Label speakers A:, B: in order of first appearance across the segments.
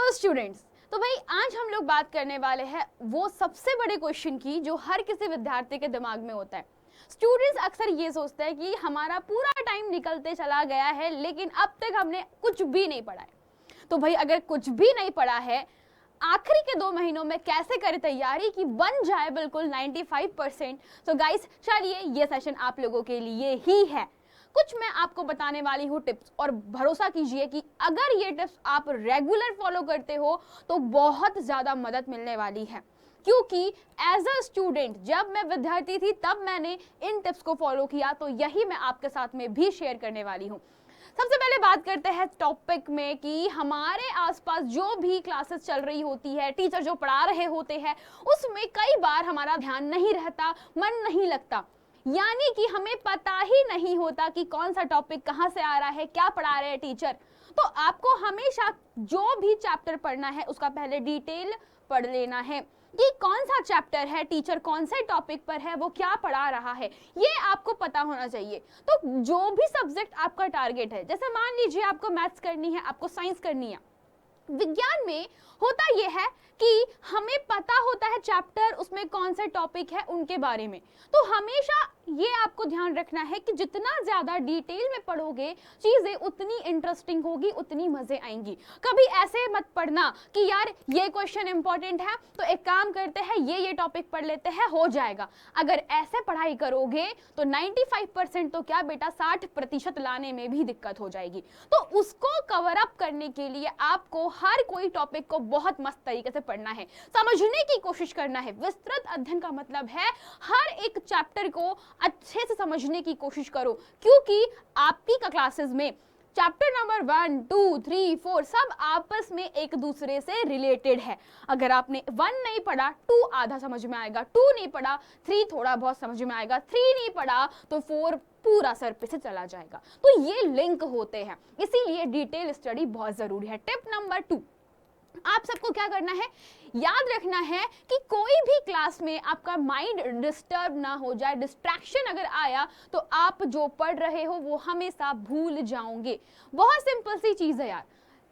A: Hello students. तो भाई आज हम लोग बात करने वाले हैं वो सबसे बड़े क्वेश्चन की जो हर किसी विद्यार्थी के दिमाग में होता है। स्टूडेंट्स अक्सर ये सोचते हैं कि हमारा पूरा टाइम निकलते चला गया है लेकिन अब तक हमने कुछ भी नहीं पढ़ा है। तो भाई अगर कुछ भी नहीं पढ़ा है, आखिरी के 2 महीनों में कैसे करें तैयारी कि बन जाए बिल्कुल 95%। तो गाइस चलिए ये सेशन आप लोगों के लिए ही है। कुछ मैं आपको बताने वाली हूँ टिप्स, और भरोसा कीजिए कि अगर ये टिप्स आप रेगुलर फॉलो करते हो तो बहुत ज्यादा मदद मिलने वाली है। क्योंकि एज अ स्टूडेंट जब मैं विद्यार्थी थी तब मैंने इन टिप्स को फॉलो किया, तो यही मैं आपके साथ में भी शेयर करने वाली हूँ। सबसे पहले बात करते हैं टॉपिक में कि हमारे आसपास जो भी क्लासेस चल रही होती है, टीचर जो पढ़ा रहे होते हैं, उसमें कई बार हमारा ध्यान नहीं रहता, मन नहीं लगता, यानी कि हमें पता ही नहीं होता कि कौन सा टॉपिक कहाँ से आ रहा है, क्या पढ़ा रहे हैं टीचर। तो आपको हमेशा जो भी चैप्टर पढ़ना है उसका पहले डिटेल पढ़ लेना है कि कौन सा चैप्टर है, टीचर कौन से टॉपिक पर है, वो क्या पढ़ा रहा है, ये आपको पता होना चाहिए। तो जो भी सब्जेक्ट आपका टारगेट है, जैसे मान लीजिए आपको मैथ्स करनी है, आपको साइंस करनी है, विज्ञान में होता यह है कि हमें पता होता है चैप्टर, उसमें कौन से टॉपिक है उनके बारे में। तो हमेशा ये आपको ध्यान रखना है कि जितना ज्यादा डिटेल में पढ़ोगे चीजें उतनी इंटरेस्टिंग होगी, उतनी मजे आएंगी। कभी ऐसे मत पढ़ना कि यार ये क्वेश्चन इंपॉर्टेंट है तो एक काम करते हैं ये टॉपिक पढ़ लेते हैं, हो जाएगा। अगर ऐसे पढ़ाई करोगे तो 95% तो क्या बेटा 60% लाने में भी दिक्कत हो जाएगी। तो उसको कवर अप करने के लिए आपको हर कोई टॉपिक को बहुत मस्त तरीके से पढ़ना है, समझने की कोशिश करना है। विस्तृत अध्ययन का मतलब है हर एक चैप्टर को अच्छे से समझने की कोशिश करो, क्योंकि आपकी क्लासेस में चैप्टर नंबर 1, 2, 3, 4 सब आपस में एक दूसरे से रिलेटेड है। अगर आपने 1 नहीं पढ़ा 2 आधा समझ में आएगा, 2 नहीं पढ़ा 3 थोड़ा बहुत समझ में आएगा, 3 नहीं पढ़ा तो 4 पूरा सर पे से चला जाएगा। तो ये लिंक होते हैं, इसीलिए डिटेल स्टडी बहुत जरूरी है। टिप नंबर 2, आप सबको क्या करना है, याद रखना है कि कोई भी क्लास में आपका माइंड डिस्टर्ब ना हो जाए। डिस्ट्रैक्शन अगर आया तो आप जो पढ़ रहे हो वो हमेशा भूल जाओगे। बहुत सिंपल सी चीज है यार।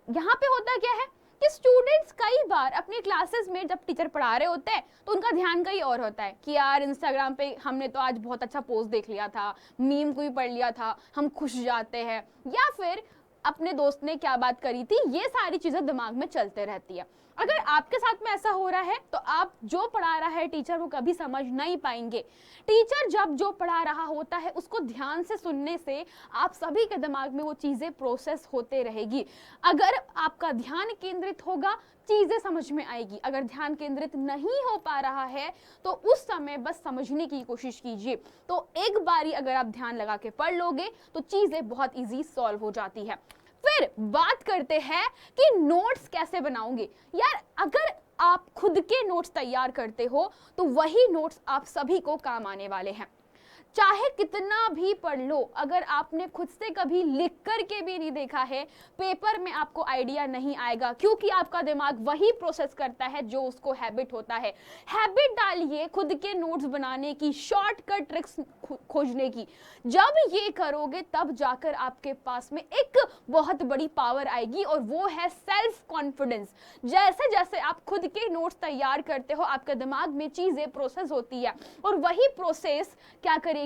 A: यहाँ पे होता क्या है कि स्टूडेंट्स कई बार अपनी क्लासेस में जब टीचर पढ़ा रहे होते हैं तो उनका ध्यान कहीं और होता है कि यार इंस्टाग्राम पे हमने तो आज बहुत अच्छा पोस्ट देख लिया था, मीम को भी पढ़ लिया था, हम खुश जाते हैं, या फिर अपने दोस्त ने क्या बात करी थी, ये सारी चीजें दिमाग में चलते रहती है। अगर आपके साथ में ऐसा हो रहा है तो आप जो पढ़ा रहा है टीचर वो कभी समझ नहीं पाएंगे। टीचर जब जो पढ़ा रहा होता है उसको ध्यान से सुनने से आप सभी के दिमाग में वो चीजें प्रोसेस होते रहेगी। अगर आपका ध्यान केंद्रित होगा चीजें समझ में आएगी, अगर ध्यान केंद्रित नहीं हो पा रहा है तो उस समय बस समझने की कोशिश कीजिए। तो एक बारी अगर आप ध्यान लगा के पढ़ लोगे तो चीजें बहुत इजी सॉल्व हो जाती है। फिर बात करते हैं कि नोट्स कैसे बनाओगे। यार अगर आप खुद के नोट्स तैयार करते हो तो वही नोट्स आप सभी को काम आने वाले हैं। चाहे कितना भी पढ़ लो, अगर आपने खुद से कभी लिख करके भी नहीं देखा है, पेपर में आपको आइडिया नहीं आएगा, क्योंकि आपका दिमाग वही प्रोसेस करता है जो उसको हैबिट होता है। हैबिट डालिए खुद के नोट्स बनाने की, शॉर्टकट ट्रिक्स खोजने की। जब ये करोगे तब जाकर आपके पास में एक बहुत बड़ी पावर आएगी, और वो है सेल्फ कॉन्फिडेंस। जैसे जैसे आप खुद के नोट्स तैयार करते हो आपके दिमाग में चीजें प्रोसेस होती है, और वही प्रोसेस क्या करेगी,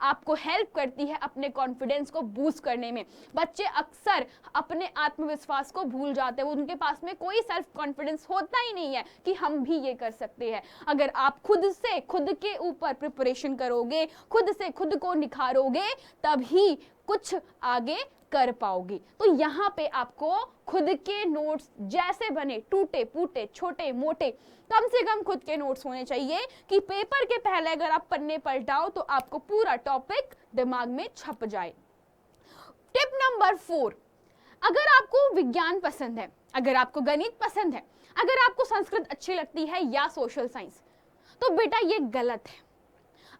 A: आपको हेल्प करती है अपने कॉन्फिडेंस को बूस्ट करने में। बच्चे अक्सर अपने आत्मविश्वास को भूल जाते हैं, उनके पास में कोई सेल्फ कॉन्फिडेंस होता ही नहीं है कि हम भी ये कर सकते हैं। अगर आप खुद से खुद के ऊपर प्रिपरेशन करोगे, खुद से खुद को निखारोगे, तभी कुछ आगे कर पाओगे। तो यहाँ पे आपको खुद के नोट्स जैसे बने, टूटे फूटे छोटे मोटे, कम से कम खुद के नोट्स होने चाहिए कि पेपर के पहले अगर आप पन्ने पलटाओ तो आपको पूरा टॉपिक दिमाग में छप जाए। टिप नंबर 4, अगर आपको विज्ञान पसंद है, अगर आपको गणित पसंद है, अगर आपको संस्कृत अच्छी लगती है या सोशल साइंस, तो बेटा ये गलत है।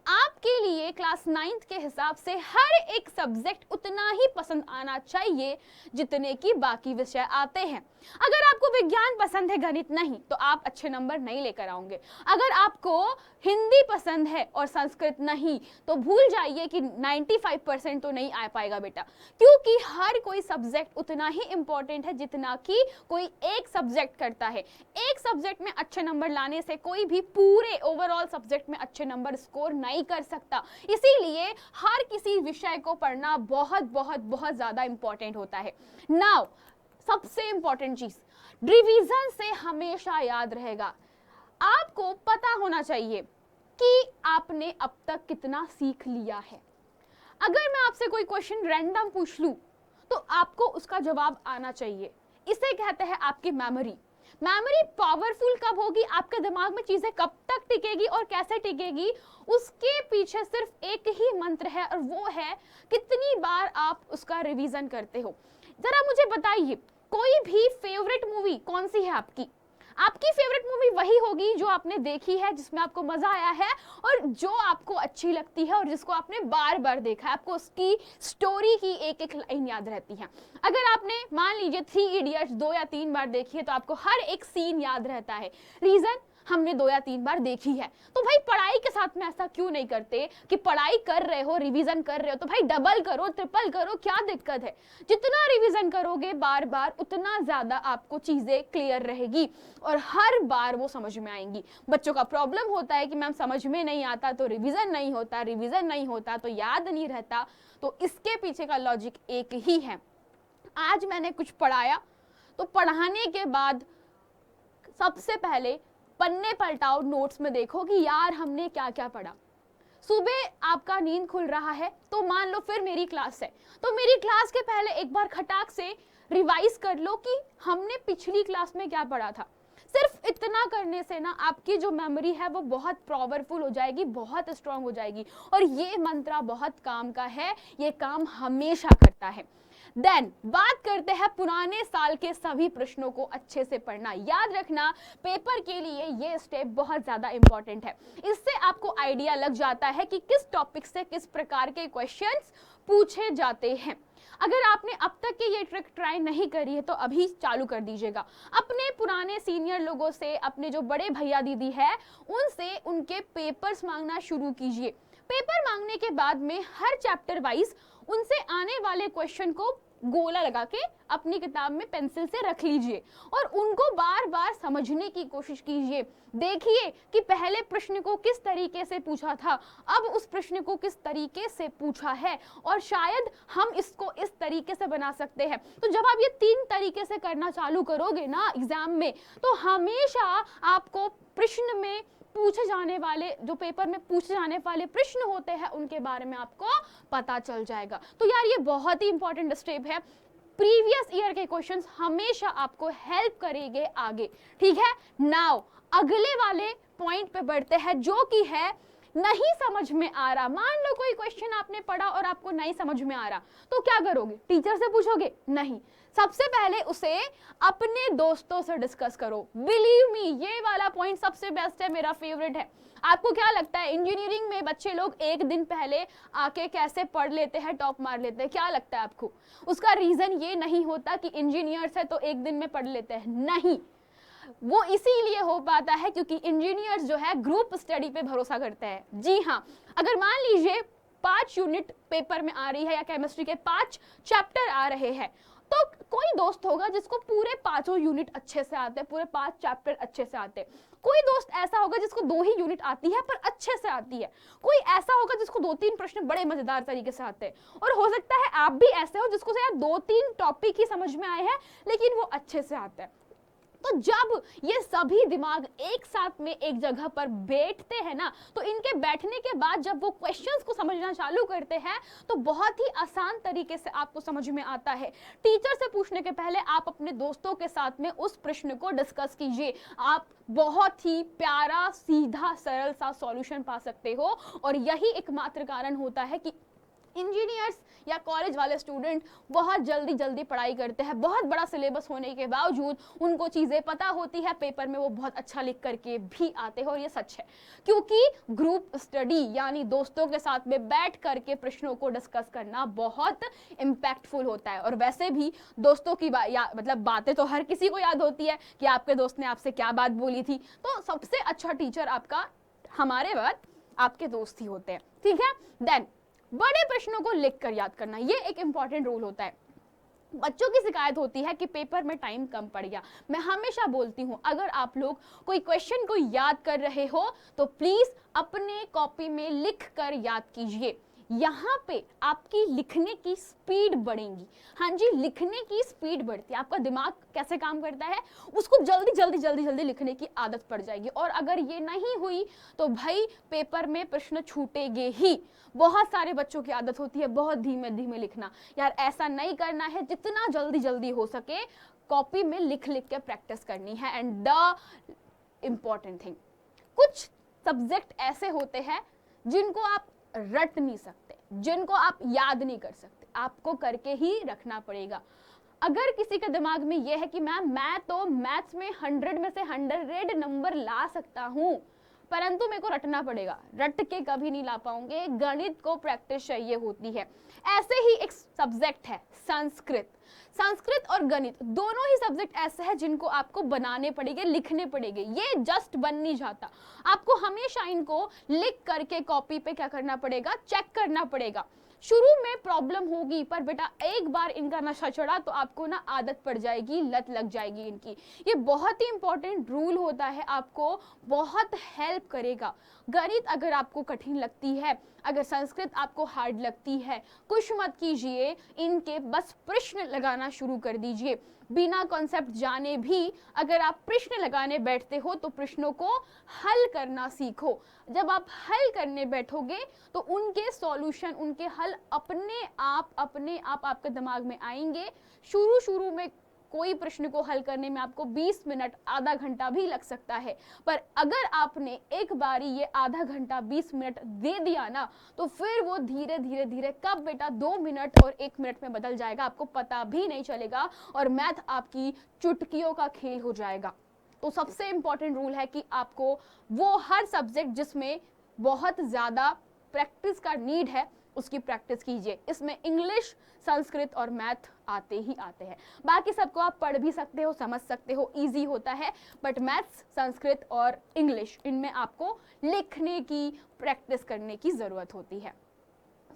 A: आपके लिए क्लास 9th के हिसाब से हर एक सब्जेक्ट उतना ही पसंद आना चाहिए जितने की बाकी विषय आते हैं। अगर आपको विज्ञान पसंद है, गणित नहीं, तो आप अच्छे नंबर नहीं लेकर आओगे। अगर आपको हिंदी पसंद है और संस्कृत नहीं, तो भूल जाइए कि 95% तो नहीं आ पाएगा बेटा, क्योंकि हर कोई सब्जेक्ट उतना ही इंपॉर्टेंट है जितना कि कोई एक सब्जेक्ट करता है। एक सब्जेक्ट में अच्छे नंबर लाने से कोई भी पूरे ओवरऑल सब्जेक्ट में अच्छे नंबर स्कोर नहीं कर सकता। इसीलिए हर किसी विषय को पढ़ना बहुत बहुत बहुत ज्यादा इंपॉर्टेंट होता है। नाउ सबसे इंपॉर्टेंट चीज, रिवीजन से हमेशा याद रहेगा। आपको पता होना चाहिए कि आपने अब तक कितना सीख लिया है। अगर मैं आपसे कोई क्वेश्चन रैंडम पूछ लूं तो आपको उसका जवाब आना चाहिए। इसे कहते हैं आपकी मेमोरी। मेमोरी पावरफुल कब होगी, आपके दिमाग में चीजें कब तक टिकेगी और कैसे टिकेगी, उसके पीछे सिर्फ एक ही मंत्र है और वो है कितनी बार आप उसका रिवीजन करते हो। जरा मुझे बताइए, कोई भी फेवरेट मूवी कौन सी है आपकी? आपकी फेवरेट मूवी वही होगी जो आपने देखी है, जिसमें आपको मजा आया है और जो आपको अच्छी लगती है और जिसको आपने बार बार देखा है। आपको उसकी स्टोरी की एक एक लाइन याद रहती है। अगर आपने मान लीजिए 3 इडियट्स 2 या 3 बार देखी है तो आपको हर एक सीन याद रहता है। रीजन, हमने 2 या 3 बार देखी है। तो भाई पढ़ाई के साथ में ऐसा क्यों नहीं करते कि पढ़ाई कर रहे हो, रिवीजन कर रहे हो तो भाई डबल करो, ट्रिपल करो, क्या दिक्कत है? जितना रिवीजन करोगे बार बार उतना ज्यादा आपको चीजें क्लियर रहेगी और हर बार वो समझ में आएंगी। बच्चों का प्रॉब्लम होता है कि मैम समझ में नहीं आता तो रिवीजन नहीं होता, रिवीजन नहीं होता तो याद नहीं रहता। तो इसके पीछे का लॉजिक एक ही है। आज मैंने कुछ पढ़ाया तो पढ़ाने के बाद सबसे पहले पन्ने पलटाओ, नोट्स में देखो कि यार हमने क्या क्या पढ़ा। सुबह आपका नींद खुल रहा है तो मान लो फिर मेरी क्लास है, तो मेरी क्लास के पहले एक बार खटाक से रिवाइज कर लो कि हमने पिछली क्लास में क्या पढ़ा था। सिर्फ इतना करने से ना आपकी जो मेमोरी है वो बहुत पावरफुल हो जाएगी, बहुत स्ट्रांग हो जाएगी। और ये मंत्र बहुत काम का है, ये काम हमेशा करता है। देन बात करते हैं पुराने साल के सभी प्रश्नों को अच्छे से पढ़ना। याद रखना, पेपर के लिए ये स्टेप बहुत ज्यादा इंपॉर्टेंट है। इससे आपको आइडिया लग जाता है कि किस टॉपिक से किस प्रकार के क्वेश्चंस पूछे जाते हैं। अगर आपने अब तक की ये ट्रिक ट्राई नहीं करी है तो अभी चालू कर दीजिएगा। अपने पुराने सीनियर लोगों से, अपने जो बड़े भैया दीदी है उनसे उनके पेपर्स मांगना शुरू कीजिए। पेपर मांगने के बाद में हर चैप्टर वाइज उनसे आने वाले क्वेश्चन को गोला लगा के अपनी किताब में पेंसिल से रख लीजिए और उनको बार बार समझने की कोशिश कीजिए। देखिए कि पहले प्रश्न को किस तरीके से पूछा था, अब उस प्रश्न को किस तरीके से पूछा है और शायद हम इसको इस तरीके से बना सकते हैं। तो जब आप ये 3 तरीके से करना चालू करोगे ना एग्जाम में, तो हमेशा आपको प्रश्न में पूछे जाने वाले, जो पेपर में पूछे जाने वाले प्रश्न होते हैं उनके बारे में आपको पता चल जाएगा। तो यार ये बहुत ही इंपॉर्टेंट स्टेप है। प्रीवियस ईयर के क्वेश्चंस हमेशा आपको हेल्प करेंगे आगे। ठीक है, नाउ अगले वाले पॉइंट पे बढ़ते हैं जो कि है नहीं समझ में आ रहा। मान लो कोई क्वेश्चन आपने पढ़ा और आपको नहीं समझ में आ रहा, तो क्या करोगे? टीचर से पूछोगे? नहीं, सबसे पहले उसे अपने दोस्तों से डिस्कस करो। बिलीव मी, ये वाला पॉइंट सबसे बेस्ट है, मेरा फेवरेट है। आपको क्या लगता है इंजीनियरिंग में बच्चे लोग एक दिन पहले आके कैसे पढ़ लेते हैं, टॉप मार लेते हैं? क्या लगता है आपको? उसका रीजन ये नहीं होता कि इंजीनियर्स है तो एक दिन में पढ़ लेते हैं, नहीं। वो इसीलिए हो पाता है क्योंकि इंजीनियर्स जो है ग्रुप स्टडी पे भरोसा करते हैं। जी हाँ, अगर मान लीजिए 5 यूनिट पेपर में आ रही है या केमिस्ट्री के 5 चैप्टर आ रहे हैं, तो कोई दोस्त होगा जिसको पूरे 5 यूनिट अच्छे से आते हैं, पूरे 5 चैप्टर अच्छे से आते हैं। कोई दोस्त ऐसा होगा जिसको 2 ही यूनिट आती है पर अच्छे से आती है। कोई ऐसा होगा जिसको 2-3 प्रश्न बड़े मजेदार तरीके से आते हैं। और हो सकता है आप भी ऐसे हो जिसको यार 2-3 टॉपिक ही समझ में आए हैं लेकिन वो अच्छे से आते हैं। तो जब ये सभी दिमाग एक साथ में एक जगह पर बैठते हैं ना, तो इनके बैठने के बाद जब वो क्वेश्चंस को समझना चालू करते हैं तो बहुत ही आसान तरीके से आपको समझ में आता है। टीचर से पूछने के पहले आप अपने दोस्तों के साथ में उस प्रश्न को डिस्कस कीजिए। आप बहुत ही प्यारा, सीधा, सरल सा सॉल्यूशन पा सकते हो। और यही एकमात्र कारण होता है कि इंजीनियर्स या कॉलेज वाले स्टूडेंट बहुत जल्दी जल्दी पढ़ाई करते हैं, बहुत बड़ा सिलेबस होने के बावजूद उनको चीज़ें पता होती है, पेपर में वो बहुत अच्छा लिख करके भी आते हैं। और ये सच है, क्योंकि ग्रुप स्टडी यानी दोस्तों के साथ में बैठ करके प्रश्नों को डिस्कस करना बहुत इम्पैक्टफुल होता है। और वैसे भी दोस्तों की मतलब बातें तो हर किसी को याद होती है कि आपके दोस्त ने आपसे क्या बात बोली थी। तो सबसे अच्छा टीचर आपका हमारे बाद आपके दोस्त ही होते हैं, ठीक है। देन बड़े प्रश्नों को लिखकर याद करना, ये एक इंपॉर्टेंट रूल होता है। बच्चों की शिकायत होती है कि पेपर में टाइम कम पड़ गया। मैं हमेशा बोलती हूँ, अगर आप लोग कोई क्वेश्चन को याद कर रहे हो तो प्लीज अपने कॉपी में लिख कर याद कीजिए। यहाँ पे आपकी लिखने की स्पीड बढ़ेगी। हाँ जी, लिखने की स्पीड बढ़ती है, आपका दिमाग कैसे काम करता है, उसको जल्दी जल्दी जल्दी जल्दी लिखने की आदत पड़ जाएगी। और अगर ये नहीं हुई तो भाई पेपर में प्रश्न छूटेंगे ही। बहुत सारे बच्चों की आदत होती है बहुत धीमे धीमे लिखना। यार ऐसा नहीं करना है, जितना जल्दी जल्दी हो सके कॉपी में लिख लिख के प्रैक्टिस करनी है। एंड द इम्पॉर्टेंट थिंग, कुछ सब्जेक्ट ऐसे होते हैं जिनको आप रट नहीं सकते, जिनको आप याद नहीं कर सकते, आपको करके ही रखना पड़ेगा। अगर किसी के दिमाग में यह है कि मैम मैं तो मैथ्स में 100 में से 100 नंबर ला सकता हूं, परंतु मेरे को रटना पड़ेगा, रट के कभी नहीं ला पाओगे, गणित को प्रैक्टिस चाहिए होती है। ऐसे ही एक सब्जेक्ट है संस्कृत। संस्कृत और गणित दोनों ही सब्जेक्ट ऐसे हैं जिनको आपको बनाने पड़ेंगे, लिखने पड़ेंगे। ये जस्ट बन नहीं जाता, आपको हमेशा इनको लिख करके कॉपी पे क्या करना पड़ेगा, चेक करना पड़ेगा। शुरू में प्रॉब्लम होगी, पर बेटा एक बार इनका नशा चढ़ा तो आपको ना आदत पड़ जाएगी, लत लग जाएगी इनकी। ये बहुत ही इंपॉर्टेंट रूल होता है, आपको बहुत हेल्प करेगा। गणित अगर आपको कठिन लगती है, अगर संस्कृत आपको हार्ड लगती है, कुछ मत कीजिए, इनके बस प्रश्न लगाना शुरू कर दीजिए। बिना कॉन्सेप्ट जाने भी अगर आप प्रश्न लगाने बैठते हो तो प्रश्नों को हल करना सीखो। जब आप हल करने बैठोगे तो उनके सॉल्यूशन, उनके हल अपने आप आपके दिमाग में आएंगे। शुरू में कोई प्रश्न को हल करने में आपको 20 मिनट आधा घंटा भी लग सकता है, पर अगर आपने एक बारी ये आधा घंटा 20 मिनट दे दिया ना, तो फिर वो धीरे धीरे धीरे कब बेटा 2 मिनट और 1 मिनट में बदल जाएगा, आपको पता भी नहीं चलेगा और मैथ आपकी चुटकियों का खेल हो जाएगा। तो सबसे इंपॉर्टेंट रूल है कि आपको वो हर सब्जेक्ट जिसमें बहुत ज्यादा प्रैक्टिस का नीड है उसकी प्रैक्टिस कीजिए। इसमें इंग्लिश, संस्कृत और मैथ आते ही आते हैं, बाकी सबको आप पढ़ भी सकते हो, समझ सकते हो, इजी होता है। बट मैथ्स, संस्कृत और इंग्लिश, इनमें आपको लिखने की प्रैक्टिस करने की जरूरत होती है।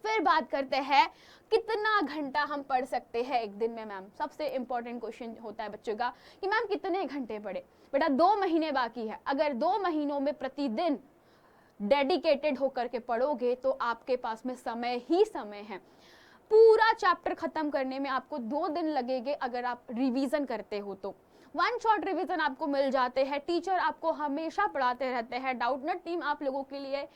A: फिर बात करते हैं कितना घंटा हम पढ़ सकते हैं एक दिन में। मैम सबसे इंपॉर्टेंट क्वेश्चन होता है बच्चों का कि मैम कितने घंटे पढ़े। बेटा 2 महीने बाकी है, अगर 2 महीनों में प्रतिदिन डेडिकेटेड होकर के पढ़ोगे तो आपके पास में समय ही समय है। पूरा चैप्टर खत्म करने में आपको 2 दिन लगेंगे अगर आप रिवीजन करते हो तो। 1 शॉट रिवीजन आपको मिल जाते हैं, टीचर आपको हमेशा पढ़ाते रहते हैं। डाउटनेट टीम आप लोगों के लिए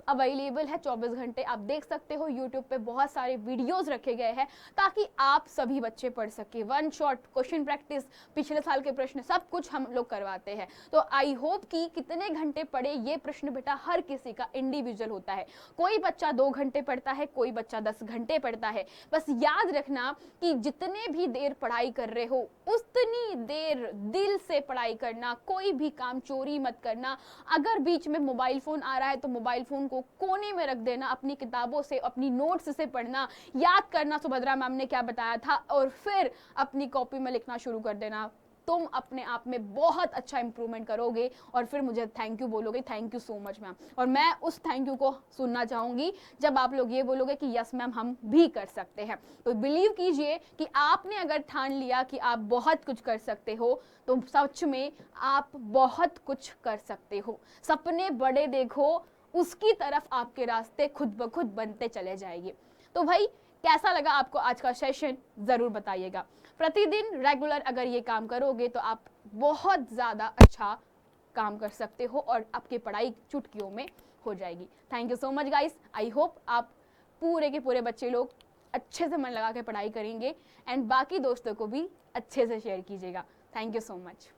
A: अवेलेबल है 24 घंटे, आप देख सकते हो यूट्यूब पे बहुत सारे वीडियोस रखे गए हैं ताकि आप सभी बच्चे पढ़ सके। 1 शॉट क्वेश्चन प्रैक्टिस, पिछले साल के प्रश्न, सब कुछ हम लोग करवाते हैं। तो आई होप कि कितने घंटे पढ़े ये प्रश्न बेटा हर किसी का इंडिविजुअल होता है। कोई बच्चा 2 घंटे पढ़ता है, कोई बच्चा 10 घंटे पढ़ता है। बस याद रखना कि जितने भी देर पढ़ाई कर रहे हो उतनी देर दिल से पढ़ाई करना, कोई भी काम चोरी मत करना। अगर बीच में मोबाइल फोन आ रहा है तो मोबाइल फोन को कोने में रख देना, अपनी किताबों से, अपनी नोट्स से पढ़ना, याद करना सुभद्रा मैम ने क्या बताया था और फिर अपनी कॉपी में लिखना शुरू कर देना। तुम अपने आप में बहुत अच्छा इंप्रूवमेंट करोगे और फिर मुझे थैंक यू बोलोगे, thank you so much ma'am. और मैं उस थैंक यू को सुनना चाहूंगी जब आप लोग ये बोलोगे कि यस मैम हम भी कर सकते हैं। तो बिलीव कीजिए कि आपने अगर ठान लिया कि आप बहुत कुछ कर सकते हो तो सच में आप बहुत कुछ कर सकते हो। सपने बड़े देखो, उसकी तरफ आपके रास्ते खुद ब खुद बनते चले जाएंगे। तो भाई कैसा लगा आपको आज का सेशन, जरूर बताइएगा। प्रतिदिन रेगुलर अगर ये काम करोगे तो आप बहुत ज्यादा अच्छा काम कर सकते हो और आपकी पढ़ाई चुटकियों में हो जाएगी। Thank you so much guys, I hope आप पूरे के पूरे बच्चे लोग अच्छे से मन लगा के पढ़ाई करेंगे एंड बाकी दोस्तों को भी अच्छे से शेयर कीजिएगा। Thank you so much.